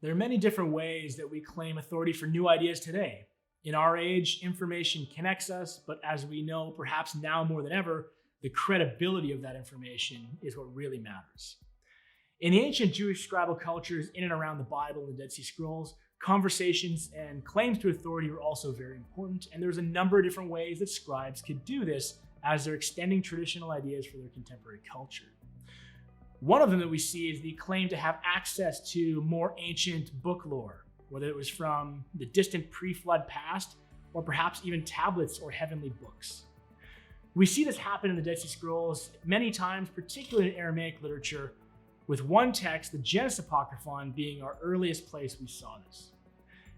There are many different ways that we claim authority for new ideas today. In our age, information connects us, but as we know, perhaps now more than ever, the credibility of that information is what really matters. In the ancient Jewish scribal cultures in and around the Bible and the Dead Sea Scrolls, conversations and claims to authority were also very important, and there's a number of different ways that scribes could do this as they're extending traditional ideas for their contemporary culture. One of them that we see is the claim to have access to more ancient book lore, whether it was from the distant pre-flood past or perhaps even tablets or heavenly books. We see this happen in the Dead Sea Scrolls many times, particularly in Aramaic literature, with one text, the Genesis Apocryphon, being our earliest place we saw this.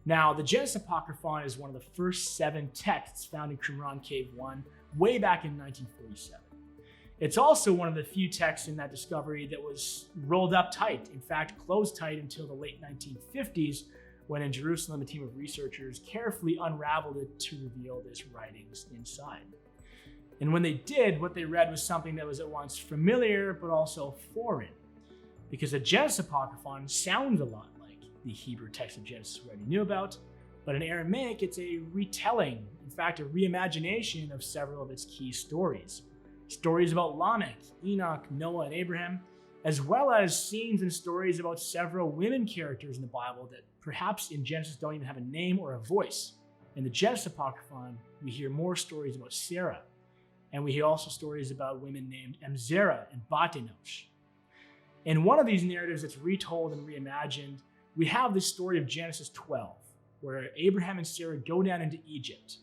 Now, the Genesis Apocryphon is one of the first 7 texts found in Qumran Cave One, way back in 1947. It's also one of the few texts in that discovery that was rolled up tight, in fact, closed tight until the late 1950s, when in Jerusalem, a team of researchers carefully unraveled it to reveal this writings inside. And when they did, what they read was something that was at once familiar, but also foreign. Because the Genesis Apocryphon sounds a lot like the Hebrew text of Genesis we already knew about, but in Aramaic, it's a retelling, in fact, a reimagination of several of its key stories. Stories about Lamech, Enoch, Noah, and Abraham, as well as scenes and stories about several women characters in the Bible that perhaps in Genesis don't even have a name or a voice. In the Genesis Apocryphon, we hear more stories about Sarah, and we hear also stories about women named Emzerah and Bat-Enosh. In one of these narratives that's retold and reimagined, we have this story of Genesis 12, where Abraham and Sarah go down into Egypt.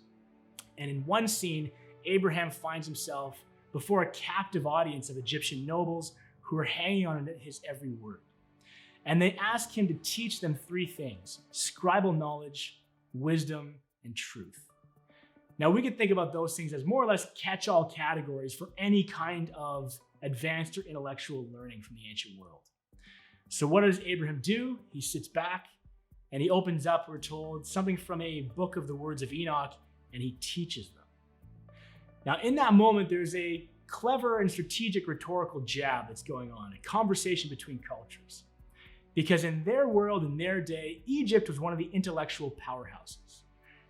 And in one scene, Abraham finds himself before a captive audience of Egyptian nobles who are hanging on his every word. And they ask him to teach them 3 things: scribal knowledge, wisdom, and truth. Now, we could think about those things as more or less catch-all categories for any kind of advanced or intellectual learning from the ancient world. So what does Abraham do? He sits back and he opens up, we're told, something from a book of the words of Enoch, and he teaches them. Now, in that moment, there's a clever and strategic rhetorical jab that's going on, a conversation between cultures. Because in their world, in their day, Egypt was one of the intellectual powerhouses.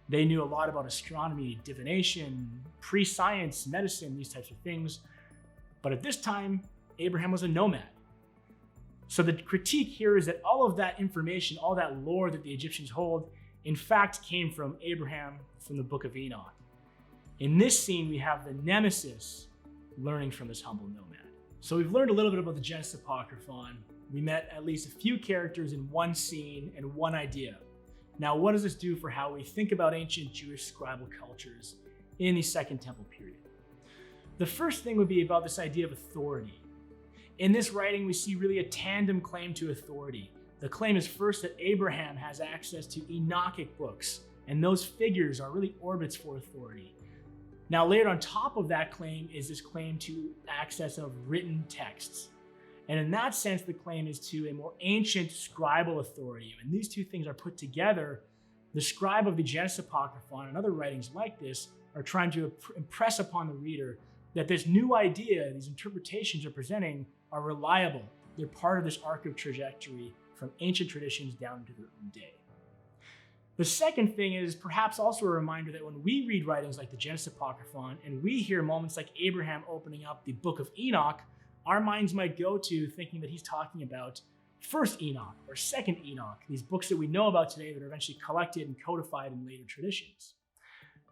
They knew a lot about astronomy, divination, pre-science, medicine, these types of things. But at this time, Abraham was a nomad. So the critique here is that all of that information, all that lore that the Egyptians hold, in fact came from Abraham from the book of Enoch. In this scene, we have the nemeses learning from this humble nomad. So we've learned a little bit about the Genesis Apocryphon. We met at least a few characters in one scene and one idea. Now, what does this do for how we think about ancient Jewish scribal cultures in the Second Temple period? The first thing would be about this idea of authority. In this writing, we see really a tandem claim to authority. The claim is first that Abraham has access to Enochic books, and those figures are really orbits for authority. Now, layered on top of that claim is this claim to access of written texts. And in that sense, the claim is to a more ancient scribal authority. And these two things are put together. The scribe of the Genesis Apocryphon and other writings like this are trying to impress upon the reader that this new idea, these interpretations are presenting, are reliable. They're part of this arc of trajectory from ancient traditions down into their own day. The second thing is perhaps also a reminder that when we read writings like the Genesis Apocryphon and we hear moments like Abraham opening up the book of Enoch, our minds might go to thinking that he's talking about First Enoch or Second Enoch, these books that we know about today that are eventually collected and codified in later traditions.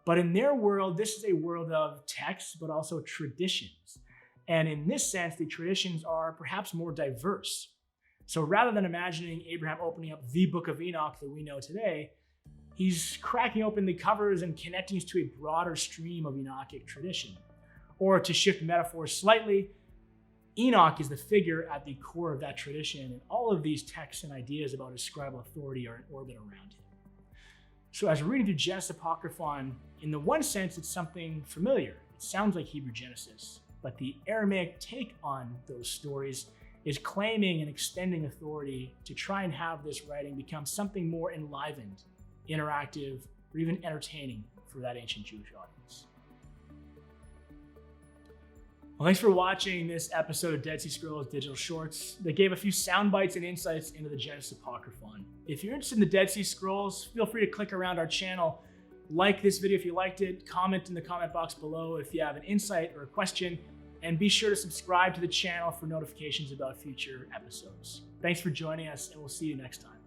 But in their world, this is a world of texts, but also traditions. And in this sense, the traditions are perhaps more diverse. So rather than imagining Abraham opening up the book of Enoch that we know today, he's cracking open the covers and connecting us to a broader stream of Enochic tradition. Or to shift metaphors slightly, Enoch is the figure at the core of that tradition, and all of these texts and ideas about his scribal authority are in orbit around him. So as we're reading through Genesis Apocryphon, in the one sense, it's something familiar. It sounds like Hebrew Genesis, but the Aramaic take on those stories is claiming and extending authority to try and have this writing become something more enlivened, interactive, or even entertaining for that ancient Jewish audience. Well, thanks for watching this episode of Dead Sea Scrolls Digital Shorts that gave a few sound bites and insights into the Genesis Apocryphon. If you're interested in the Dead Sea Scrolls, feel free to click around our channel, like this video if you liked it, comment in the comment box below if you have an insight or a question, and be sure to subscribe to the channel for notifications about future episodes. Thanks for joining us, and we'll see you next time.